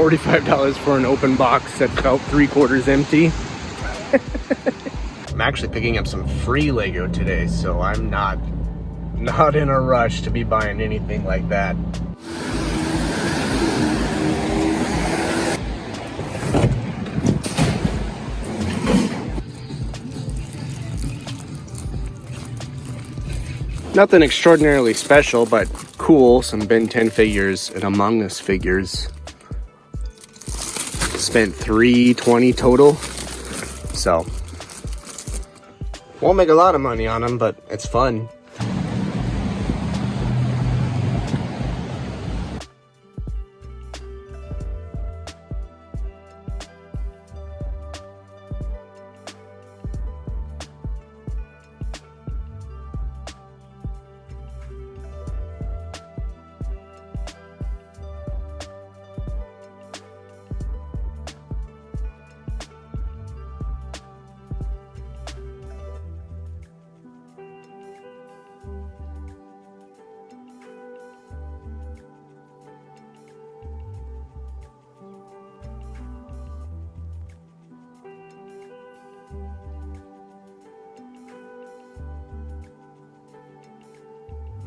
$45 for an open box that felt 3/4 empty. I'm actually picking up some free Lego today, so I'm not in a rush to be buying anything like that. Nothing extraordinarily special, but cool. Some Ben 10 figures and Among Us figures. Spent $320 total. So, won't make a lot of money on them, but it's fun.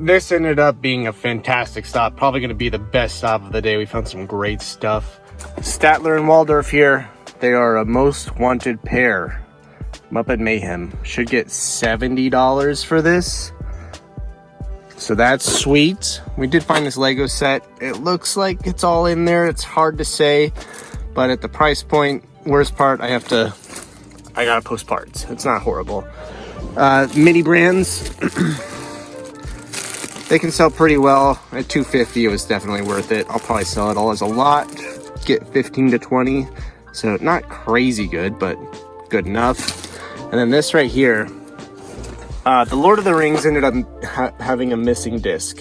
This ended up being a fantastic stop. Probably going to be the best stop of the day. We found some great stuff. Statler and Waldorf here. They are a most wanted pair. Muppet Mayhem. Should get $70 for this. So that's sweet. We did find this Lego set. It looks like it's all in there. It's hard to say. But at the price point, worst part, I gotta post parts. It's not horrible. Mini brands. They can sell pretty well. At $250, it was definitely worth it. I'll probably sell it all as a lot, get 15 to 20. So not crazy good, but good enough. And then this right here, the Lord of the Rings ended up having a missing disc.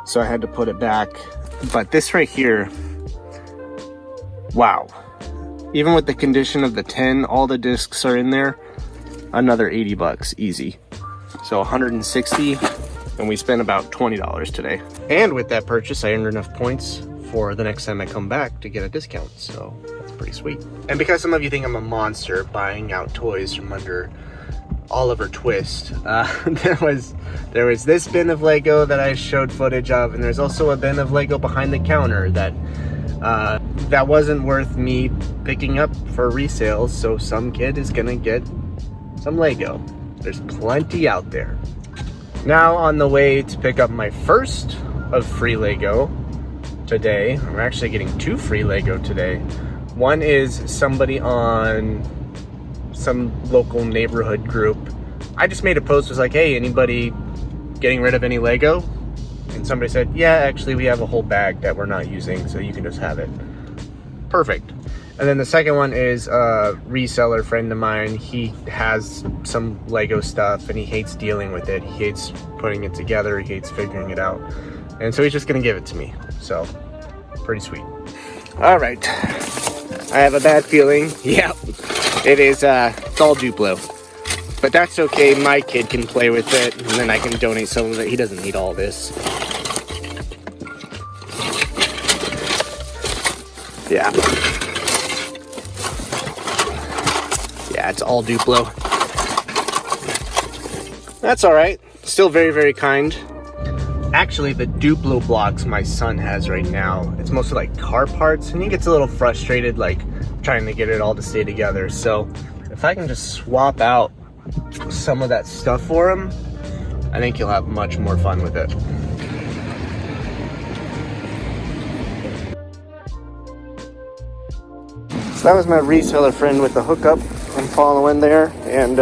So I had to put it back. But this right here, wow. Even with the condition of the 10, all the discs are in there. Another 80 bucks, easy. So 160. And we spent about $20 today. And with that purchase, I earned enough points for the next time I come back to get a discount. So that's pretty sweet. And because some of you think I'm a monster buying out toys from under Oliver Twist, there was this bin of Lego that I showed footage of, and there's also a bin of Lego behind the counter that wasn't worth me picking up for resale. So some kid is gonna get some Lego. There's plenty out there. Now on the way to pick up my first of free Lego today. I'm actually getting 2 free Lego today. One is somebody on some local neighborhood group. I just made a post, was like, hey, anybody getting rid of any Lego? And somebody said, yeah, actually we have a whole bag that we're not using, so you can just have it. Perfect. And then the second one is a reseller friend of mine. He has some Lego stuff and he hates dealing with it. He hates putting it together. He hates figuring it out. And so he's just gonna give it to me. So, pretty sweet. All right. I have a bad feeling. Yeah, it is, it's all Duplo. But that's okay, my kid can play with it and then I can donate some of it. He doesn't need all this. Yeah. Yeah, it's all Duplo. That's all right. Still very, very kind. Actually, the Duplo blocks my son has right now, it's mostly like car parts, and he gets a little frustrated, like trying to get it all to stay together. So if I can just swap out some of that stuff for him, I think he'll have much more fun with it. So that was my reseller friend with the hookup. I'm following there, and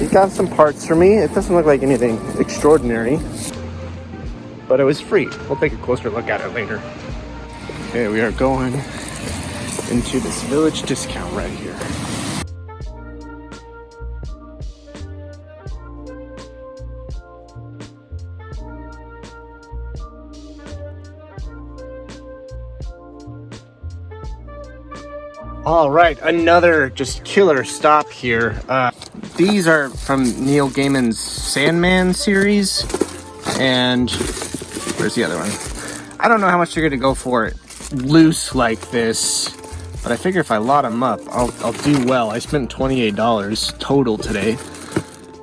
he got some parts for me. It doesn't look like anything extraordinary, but it was free. We'll take a closer look at it later. Okay, we are going into this village discount right here. All right, another just killer stop here. These are from Neil Gaiman's Sandman series, and where's the other one? I don't know how much they're gonna go for it loose like this, but I figure if I lot them up, I'll do well. I spent $28 total today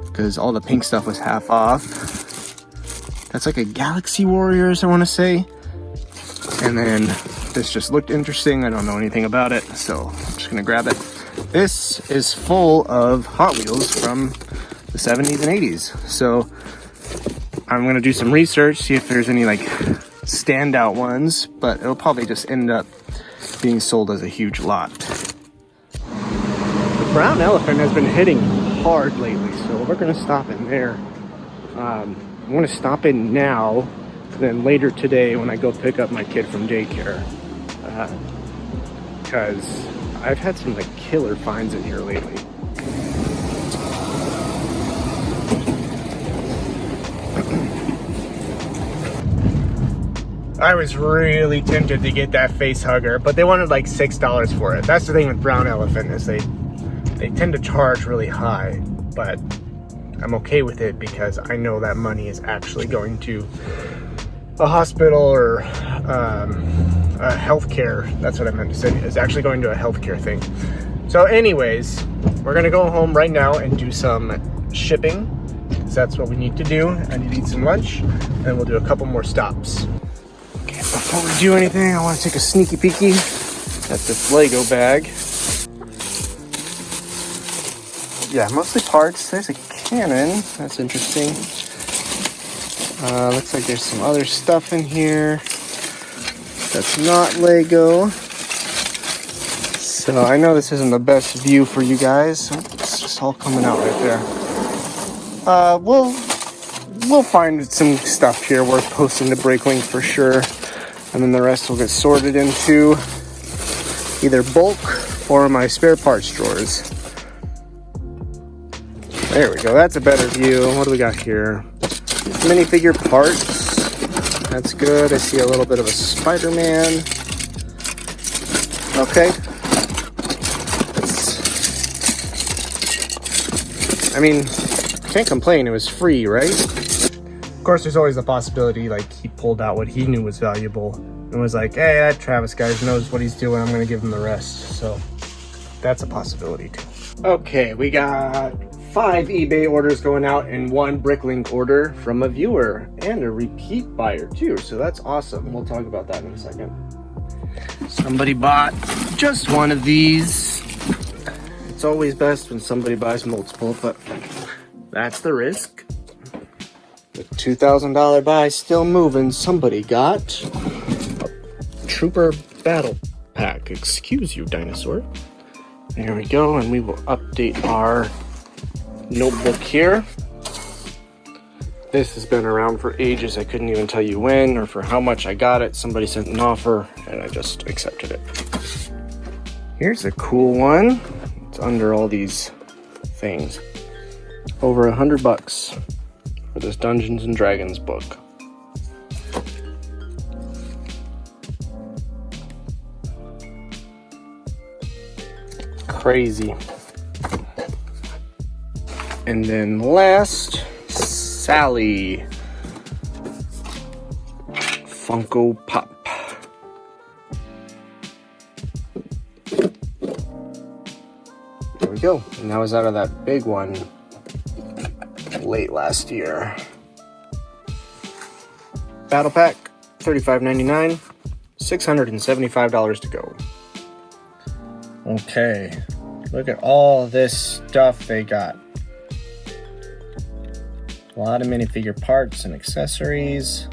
because all the pink stuff was half off. That's like a Galaxy Warriors, I want to say. And then this just looked interesting. I don't know anything about it, so I'm just gonna grab it. This is full of Hot Wheels from the 70s and 80s. So I'm gonna do some research, see if there's any like standout ones, but it'll probably just end up being sold as a huge lot. The brown elephant has been hitting hard lately, so we're gonna stop in there. I'm gonna stop in now, and then later today when I go pick up my kid from daycare, because I've had some like killer finds in here lately. I was really tempted to get that face hugger, but they wanted like $6 for it. That's the thing with brown elephant, is they tend to charge really high, but I'm okay with it because I know that money is actually going to a hospital or a healthcare. That's what I meant to say. It's actually going to a healthcare thing. So anyways, we're gonna go home right now and do some shipping, because that's what we need to do. I need to eat some lunch, and we'll do a couple more stops. Okay, before we do anything, I want to take a sneaky peeky at this Lego bag. Yeah, mostly parts. There's a cannon. That's interesting. Looks like there's some other stuff in here that's not Lego. So I know this isn't the best view for you guys. It's just all coming out right there. We'll find some stuff here worth posting to Breaklink for sure. And then the rest will get sorted into either bulk or my spare parts drawers. There we go, that's a better view. What do we got here? Minifigure parts. That's good. I see a little bit of a Spider-Man. Okay. I mean, can't complain. It was free, right? Of course, there's always the possibility, like, he pulled out what he knew was valuable and was like, hey, that Travis guy knows what he's doing. I'm going to give him the rest. So that's a possibility, too. Okay, we got 5 eBay orders going out and 1 Bricklink order from a viewer and a repeat buyer too, so that's awesome. We'll talk about that in a second. Somebody bought just one of these. It's always best when somebody buys multiple, but that's the risk. The $2,000 buy still moving. Somebody got a Trooper Battle Pack. Excuse you, dinosaur. There we go, and we will update our notebook here. This has been around for ages. I couldn't even tell you when or for how much I got it. Somebody sent an offer and I just accepted it. Here's a cool one. It's under all these things. Over $100 for this Dungeons and Dragons book. Crazy. And then last, Sally. Funko Pop. There we go. And that was out of that big one late last year. Battle Pack, $35.99, $675 to go. Okay, look at all this stuff they got. A lot of minifigure parts and accessories.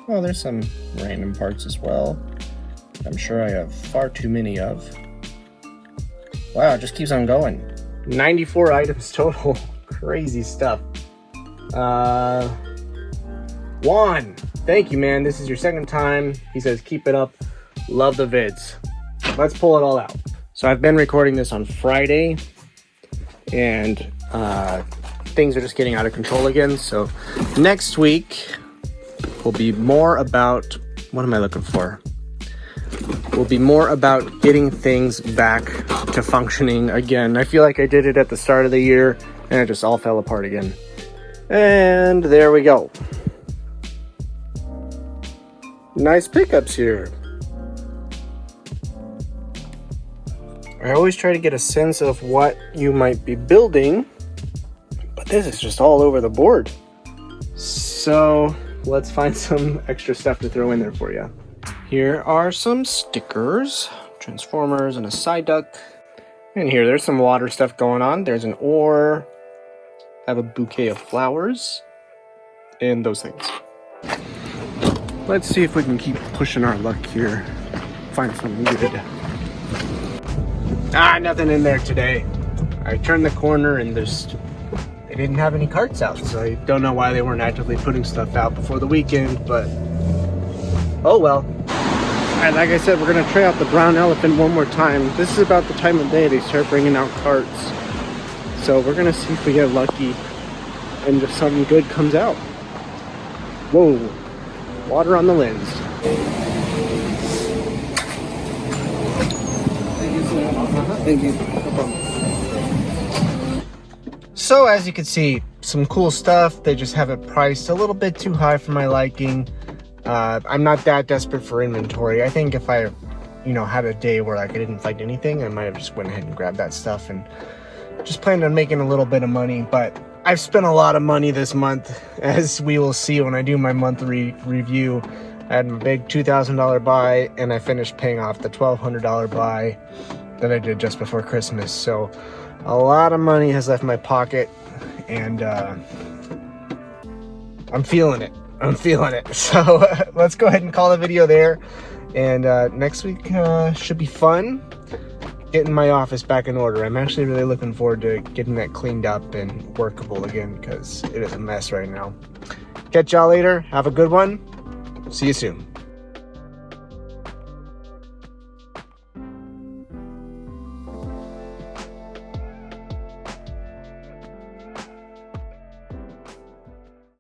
Well, there's some random parts as well. I'm sure I have far too many of. Wow, it just keeps on going. 94 items total. Crazy stuff. Juan, thank you, man. This is your second time. He says, keep it up. Love the vids. Let's pull it all out. So I've been recording this on Friday, and things are just getting out of control again. So next week will be more about, what am I looking for? Will be more about getting things back to functioning again. I feel like I did it at the start of the year and it just all fell apart again. And there we go. Nice pickups here. I always try to get a sense of what you might be building, but this is just all over the board. So let's find some extra stuff to throw in there for you. Here are some stickers, transformers, and a side duck. And here, there's some water stuff going on. There's an oar. I have a bouquet of flowers and those things. Let's see if we can keep pushing our luck here. Find something good. Nothing in there today. I turned the corner and they didn't have any carts out, so I don't know why they weren't actively putting stuff out before the weekend, but oh well. Alright, like I said, we're gonna try out the brown elephant one more time. This is about the time of day they start bringing out carts. So we're gonna see if we get lucky and if something good comes out. Whoa, water on the lens. Thank you. No problem. So as you can see, some cool stuff. They just have it priced a little bit too high for my liking. I'm not that desperate for inventory. I think if I, had a day where like I didn't find anything, I might have just went ahead and grabbed that stuff and just planned on making a little bit of money. But I've spent a lot of money this month, as we will see when I do my monthly review. I had my big $2,000 buy, and I finished paying off the $1,200 buy that I did just before Christmas. So a lot of money has left my pocket, and I'm feeling it. So let's go ahead and call the video there. And next week should be fun. Getting my office back in order. I'm actually really looking forward to getting that cleaned up and workable again, because it is a mess right now. Catch y'all later. Have a good one. See you soon.